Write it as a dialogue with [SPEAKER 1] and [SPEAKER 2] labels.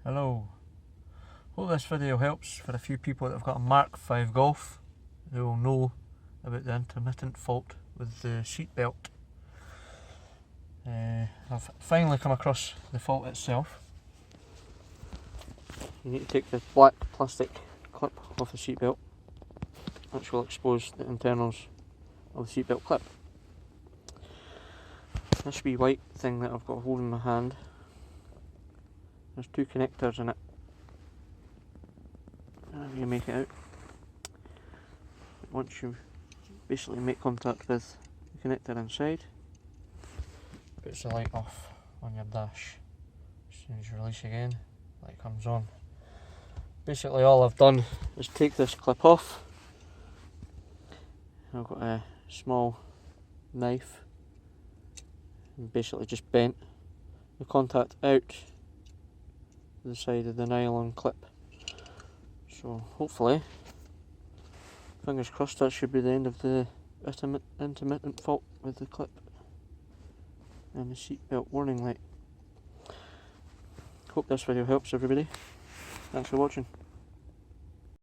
[SPEAKER 1] Hello. Hope this video helps for a few people that have got a Mk5 Golf. They will know about the intermittent fault with the seat belt. I've finally come across the fault itself. You need to take the black plastic clip off the seat belt, which will expose the internals of the seat belt clip. This wee white thing that I've got holding in my hand, there's two connectors in it. You make it out. Once you basically make contact with the connector inside, puts the light off on your dash. As soon as you release again, light comes on. Basically all I've done is take this clip off. I've got a small knife and basically just bent the contact out the side of the nylon clip. So hopefully, fingers crossed, that should be the end of the intermittent fault with the clip and the seatbelt warning light. Hope this video helps everybody. Thanks for watching.